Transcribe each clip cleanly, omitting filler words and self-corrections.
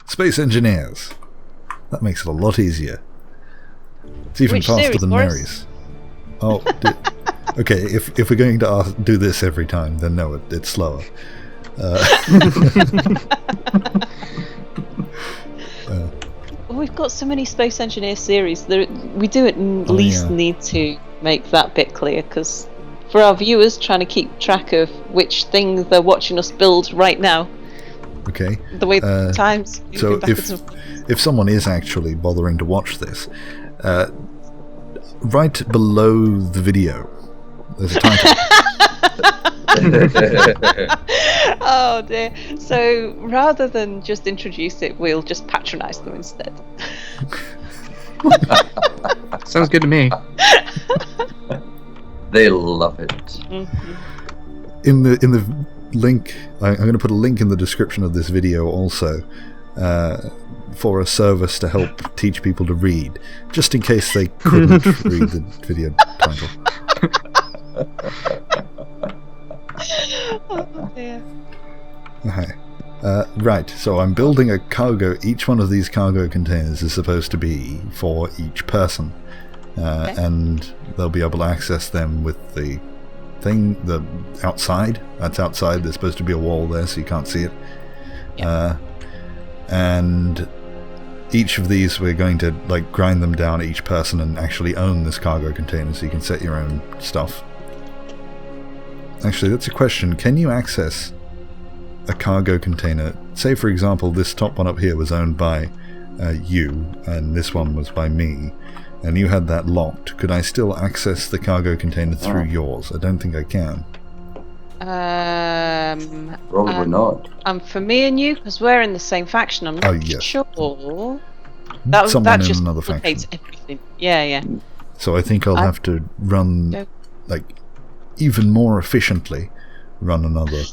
Space engineers. That makes it a lot easier. It's even faster than Mary's. Oh, okay. If we're going to do this every time, then no, it's slower. We've got so many Space Engineer series. We do at least need to make that bit clear, because for our viewers trying to keep track of which things they're watching us build right now. Okay. The way the times. So if someone is actually bothering to watch this, right below the video, there's a title. Oh dear. So rather than just introduce it, we'll just patronise them instead. Sounds good to me. They love it. Mm-hmm. In the link, I'm going to put a link in the description of this video also for a service to help teach people to read, just in case they couldn't read the video title. Oh dear. Okay. Right, so I'm building a cargo. Each one of these cargo containers is supposed to be for each person, and they'll be able to access them with the thing, the outside. That's outside. There's supposed to be a wall there, so you can't see it. And each of these, we're going to grind them down, each person, and actually own this cargo container, so you can set your own stuff. Actually, that's a question. Can you access a cargo container? Say, for example, this top one up here was owned by you, and this one was by me, and you had that locked. Could I still access the cargo container through yours? I don't think I can. Probably not. For me and you, because we're in the same faction, I'm not sure. Someone that in just another complicates faction. everything. Yeah. So I think I'll have to run, even more efficiently, run another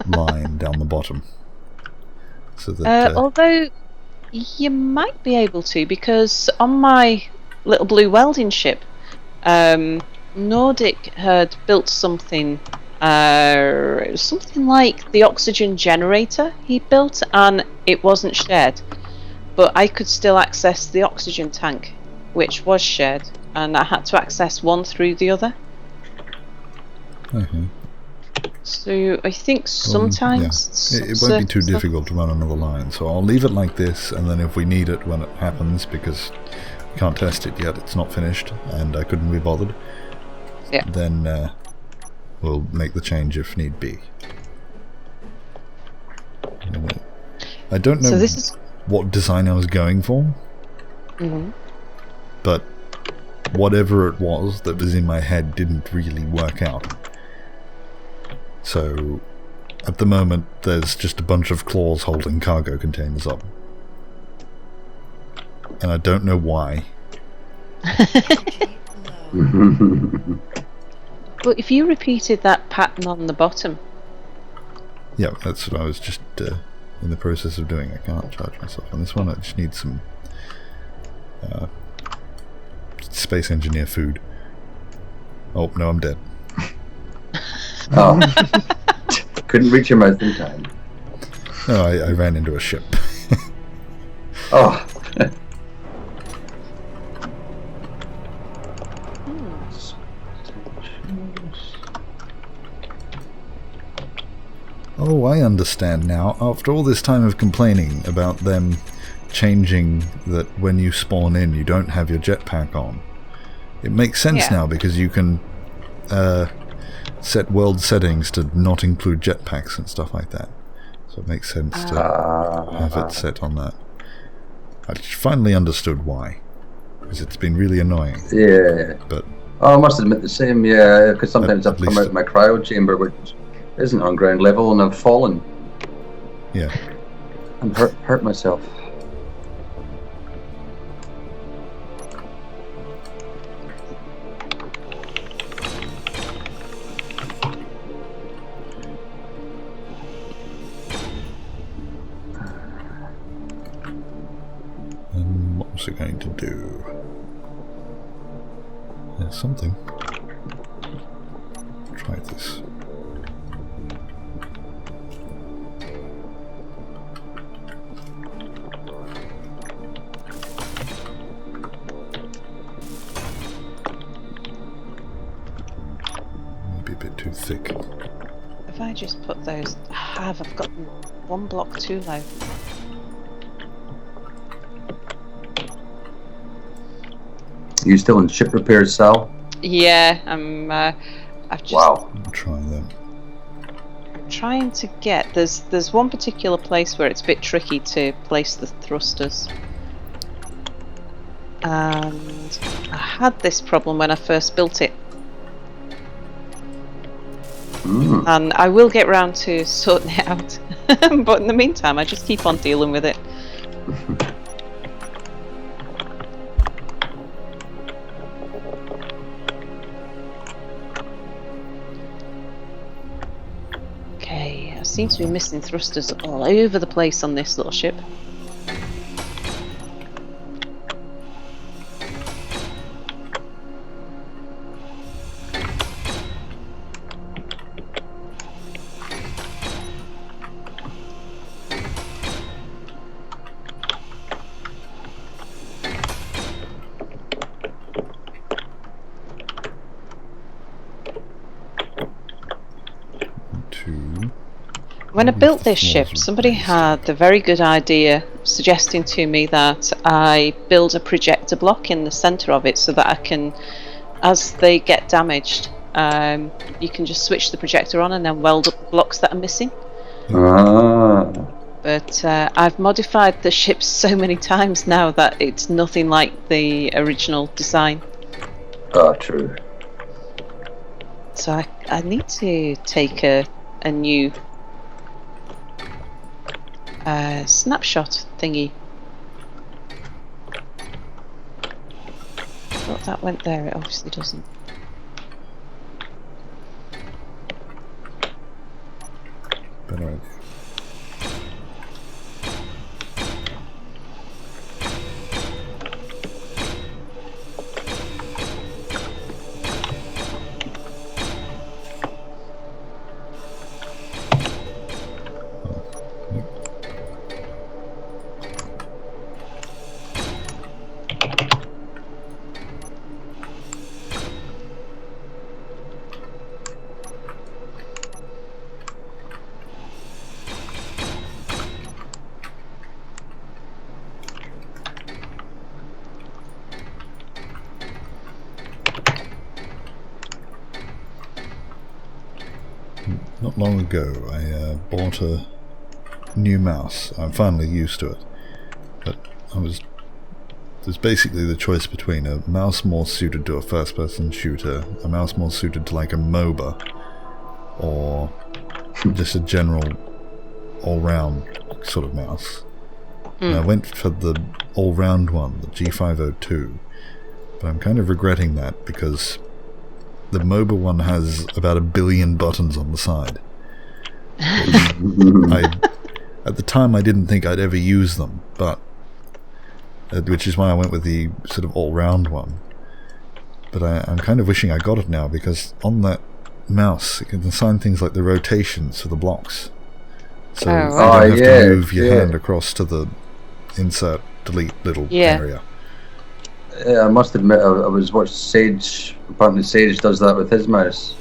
line down the bottom. So that, although you might be able to, because on my little blue welding ship, Nordic had built something like the oxygen generator he built, and it wasn't shared, but I could still access the oxygen tank, which was shared, and I had to access one through the other. So I think sometimes it won't be too difficult to run another line, so I'll leave it like this, and then if we need it when it happens, because we can't test it yet, it's not finished and I couldn't be bothered, then we'll make the change if need be. I don't know what design I was going for, but whatever it was that was in my head didn't really work out. So, at the moment, there's just a bunch of claws holding cargo containers up. And I don't know why. But if you repeated that pattern on the bottom... Yeah, that's what I was just in the process of doing. I can't charge myself on this one. I just need some space engineer food. Oh, no, I'm dead. Oh. Couldn't reach your mouth in time. No, I ran into a ship. Oh. Oh, I understand now. After all this time of complaining about them changing that when you spawn in you don't have your jetpack on, it makes sense now, because you can set world settings to not include jetpacks and stuff like that. So it makes sense to have it set on that. I finally understood why, because it's been really annoying. Yeah. But I must admit the same, because sometimes I've come out of my cryo chamber, which isn't on ground level, and I've fallen. Yeah. And hurt myself. What was it going to do? There's something. Try this. too thick. If I just put those... I've got them one block too low. Are you still in ship repairs, Sal? Yeah, I've just... Wow. I'll try them. Trying to get... There's one particular place where it's a bit tricky to place the thrusters. And I had this problem when I first built it. And I will get round to sorting it out. But in the meantime, I just keep on dealing with it. Okay, I seem to be missing thrusters all over the place on this little ship. When I built this ship, somebody had the very good idea suggesting to me that I build a projector block in the centre of it so that I can, as they get damaged, you can just switch the projector on and then weld up the blocks that are missing. But I've modified the ship so many times now that it's nothing like the original design. True. So I need to take a new snapshot thingy. Thought that went there, it obviously doesn't. Better idea. Not long ago, I bought a new mouse. I'm finally used to it, but there's basically the choice between a mouse more suited to a first-person shooter, a mouse more suited to like a MOBA, or just a general all-round sort of mouse. And I went for the all-round one, the G502, but I'm kind of regretting that because the MOBA one has about 1 billion buttons on the side. At the time I didn't think I'd ever use them, but which is why I went with the sort of all-round one. But I'm kind of wishing I got it now, because on that mouse you can assign things like the rotations for the blocks. So you don't have to move your hand across to the insert, delete little area. Yeah, I must admit, I was watching Sage. Apparently Sage does that with his mouse.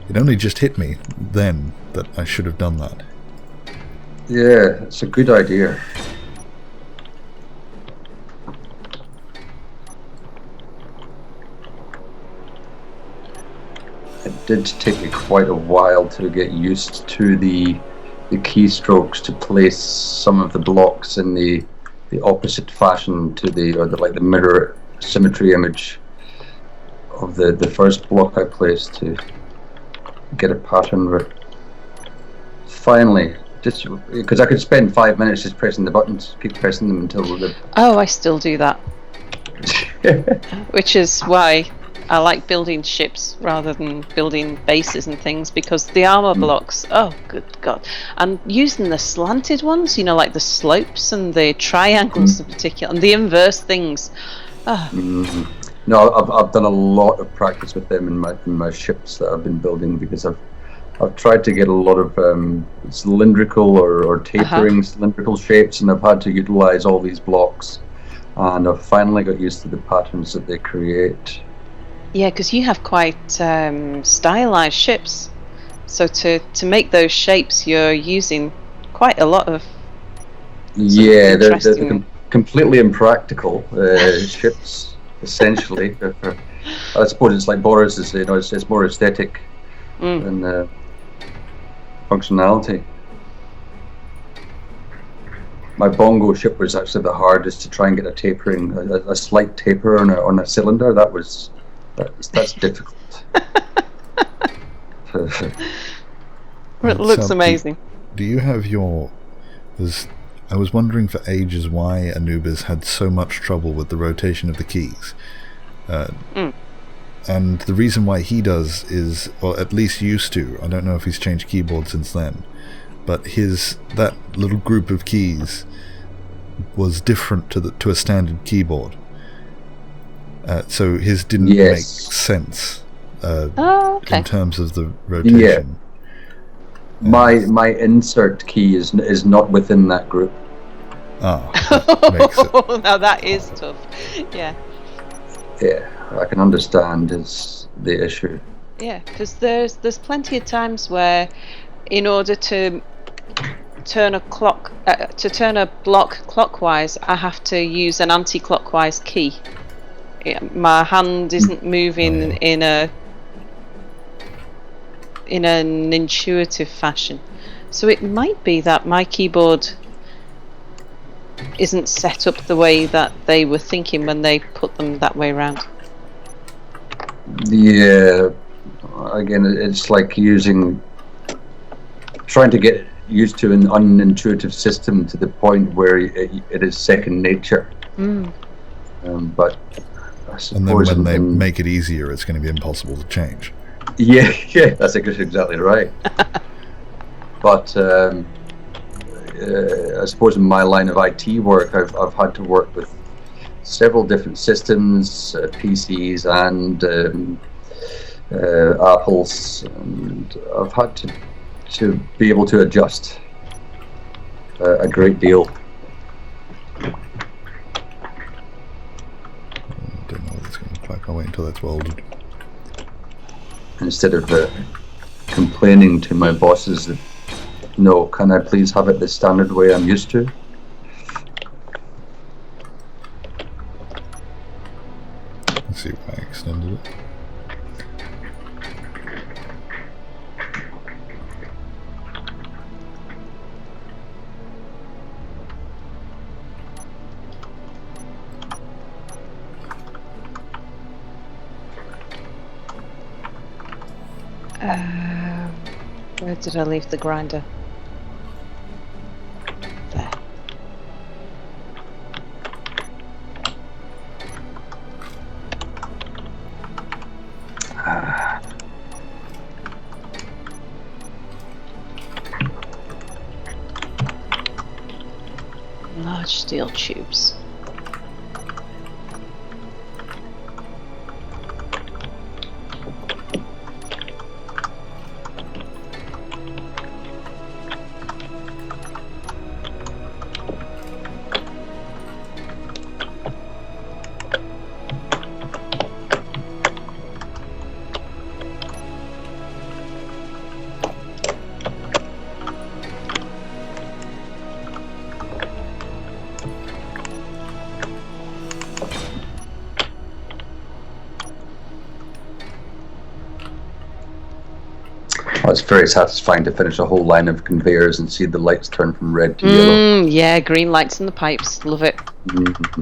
It only just hit me then that I should have done that. Yeah, it's a good idea. It did take me quite a while to get used to the keystrokes to place some of the blocks in the opposite fashion to the mirror symmetry image of the first block I placed to get a pattern. But finally, just because I could spend 5 minutes just pressing the buttons, keep pressing them until the... Oh, I still do that. Which is why I like building ships rather than building bases and things, because the armor blocks, oh good god, and using the slanted ones, you know, like the slopes and the triangles in particular, and the inverse things. No, I've done a lot of practice with them in my ships that I've been building, because I've tried to get a lot of cylindrical or tapering cylindrical shapes, and I've had to utilize all these blocks, and I've finally got used to the patterns that they create. Yeah, because you have quite stylized ships. So to make those shapes, you're using quite a lot of Yeah, they're interesting... completely impractical ships, essentially. I suppose it's like Boris is, it's more aesthetic than functionality. My bongo ship was actually the hardest to try and get a tapering, a slight taper on a cylinder. That's difficult. It looks amazing. Do you have your... I was wondering for ages why Anubis had so much trouble with the rotation of the keys. And the reason why he does is, or at least used to, I don't know if he's changed keyboard since then, but that little group of keys was different to a standard keyboard. So his didn't make sense in terms of the rotation. Yeah. My insert key is not within that group. That makes it. Now that is tough. Yeah. Yeah, I can understand is the issue. Yeah, because there's plenty of times where, in order to turn a block clockwise, I have to use an anti-clockwise key. My hand isn't moving in an intuitive fashion. So it might be that my keyboard isn't set up the way that they were thinking when they put them that way around. Yeah, again, it's like trying to get used to an unintuitive system to the point where it is second nature. But I suppose, and then when they make it easier, it's going to be impossible to change. Yeah, that's exactly right. But I suppose in my line of IT work, I've had to work with several different systems, PCs and Apples, and I've had to be able to adjust a great deal. I don't know what it's going to look like. I'll wait until that's welded. Instead of complaining to my bosses that, no, can I please have it the standard way I'm used to? Let's see if I extended it. Where did I leave the grinder? There. Large steel tubes. It's very satisfying to finish a whole line of conveyors and see the lights turn from red to yellow. Yeah, green lights in the pipes. Love it. Mm-hmm.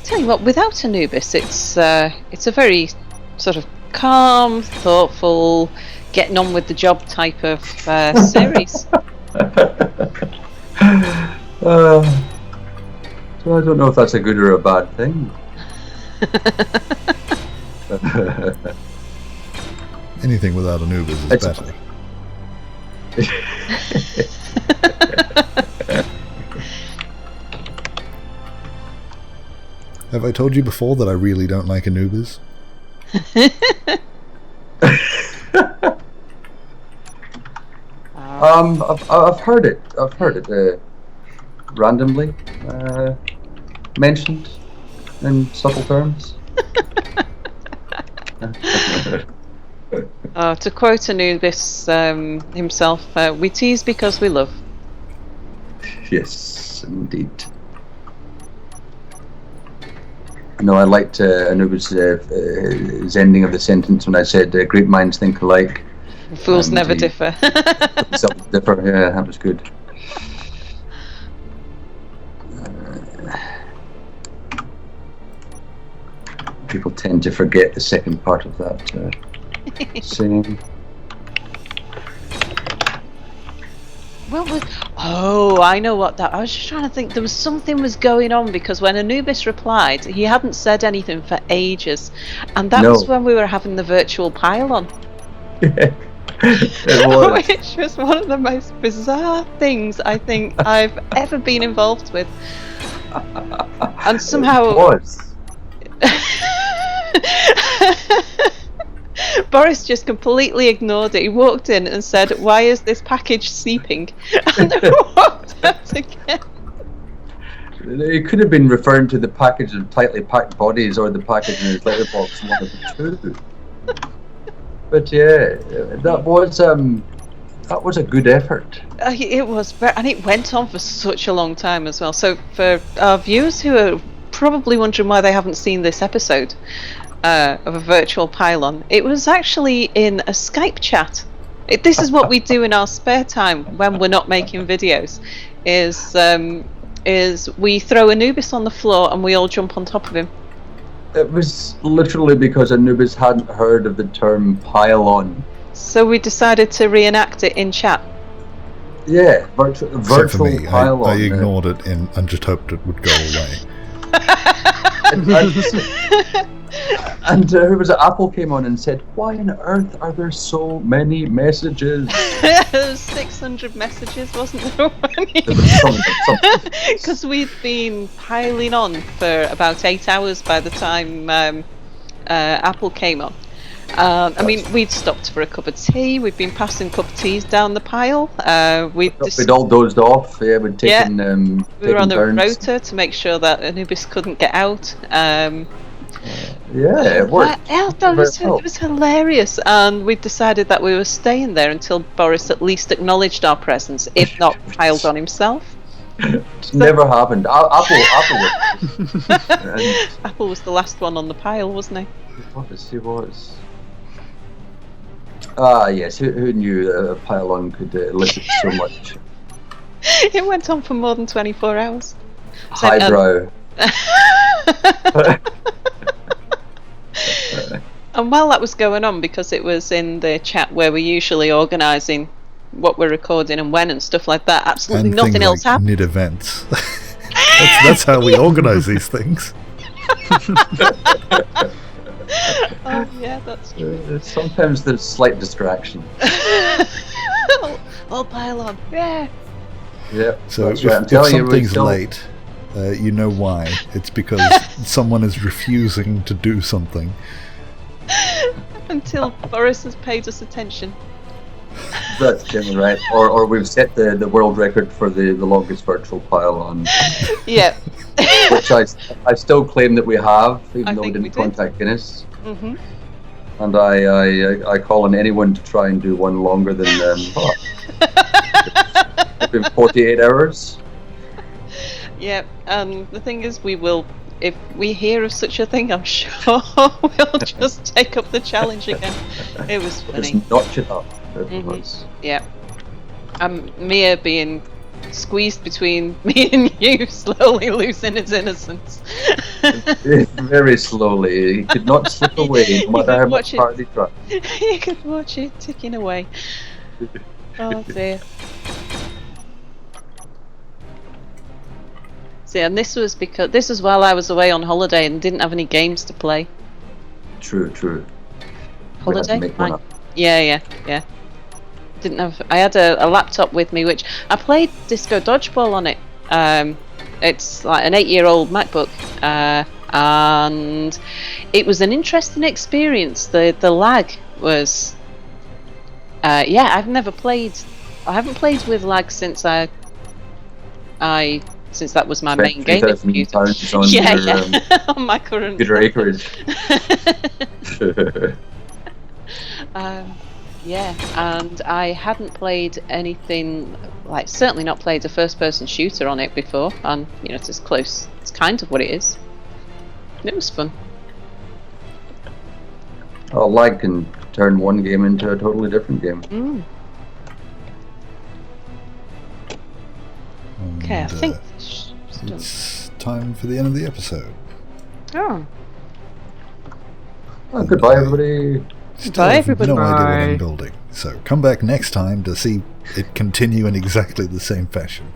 Tell you what, without Anubis, it's a very sort of calm, thoughtful, getting on with the job type of series. So I don't know if that's a good or a bad thing. Anything without Anubis is better. Have I told you before that I really don't like Anubis? I've heard it. I've heard it randomly mentioned in subtle terms. To quote Anubis himself, we tease because we love. Yes, indeed. No, I liked Anubis' his ending of the sentence when I said, "Great minds think alike." Fools never differ. Differ. Yeah, that was good. People tend to forget the second part of that saying. What was? Oh, I know what that. I was just trying to think. There was something was going on because when Anubis replied, he hadn't said anything for ages, and that was when we were having the virtual pylon. It was. Which was one of the most bizarre things I think I've ever been involved with. And somehow it was. Boris just completely ignored it. He walked in and said, "Why is this package seeping?" And then walked out again. It could have been referring to the package of tightly packed bodies or the package in his letterbox, one of the two. But yeah, that was a good effort. It was, and it went on for such a long time as well. So for our viewers who are probably wondering why they haven't seen this episode of a virtual pylon, it was actually in a Skype chat. This is what we do in our spare time when we're not making videos. Is we throw Anubis on the floor and we all jump on top of him. It was literally because Anubis hadn't heard of the term pylon. So we decided to reenact it in chat. Yeah, virtual me, pylon. I ignored it and just hoped it would go away. And who was it? Apple came on and said, "Why on earth are there so many messages?" 600 messages, wasn't there? Because we'd been piling on for about 8 hours by the time Apple came on. I mean, we'd stopped for a cup of tea. We'd been passing cup of teas down the pile. We'd all dozed off. Yeah, we'd taken. We were on a rota to make sure that Anubis couldn't get out. Yeah, it worked. It was hilarious, and we decided that we were staying there until Boris at least acknowledged our presence, if not piled on himself. Never happened. Apple Apple was the last one on the pile, wasn't he? He was. Ah, yes. Who knew that a pylon could elicit so much? It went on for more than 24 hours. Highbrow. And while that was going on, because it was in the chat where we're usually organising what we're recording and when and stuff like that, absolutely and nothing else happened. Need events. that's how we organise these things. Oh yeah, that's true. Sometimes there's slight distraction. I'll pile on. Yeah. Yeah. So if right. something's late, you know why. It's because someone is refusing to do something. Until Boris has paid us attention. That's generally right. Or we've set the world record for the longest virtual pylon. Yeah. Which I still claim that we have, even though we didn't contact Guinness. Mm-hmm. And I call on anyone to try and do one longer than 48 hours. Yeah, and the thing is, we will, if we hear of such a thing, I'm sure we'll just take up the challenge again. It was funny. Just notch it up. It was. Yeah. Mia being squeezed between me and you, slowly losing his innocence. Very slowly. He could not slip away, no matter how much hard he tried. You could watch it ticking away. Oh dear. See, and this was while I was away on holiday and didn't have any games to play. True. Holiday? Yeah. Didn't have. I had a laptop with me, which I played Disco Dodgeball on it. It's like an 8-year-old MacBook, and it was an interesting experience. The lag was. I've never played haven't played with lag since I since that was my main Spent gaming 3,000 computer. pounds on Yeah, your yeah. On my current computer acreage. yeah, and I hadn't played anything like, certainly not played a first-person shooter on it before, and it's as close. It's kind of what it is. And it was fun. Oh, lag can turn one game into a totally different game. Okay, I And, think it's time for the end of the episode. Oh, Oh, goodbye, everybody. Still Bye, have everybody. no idea what I'm Bye. building. So come back next time to see it continue in exactly the same fashion.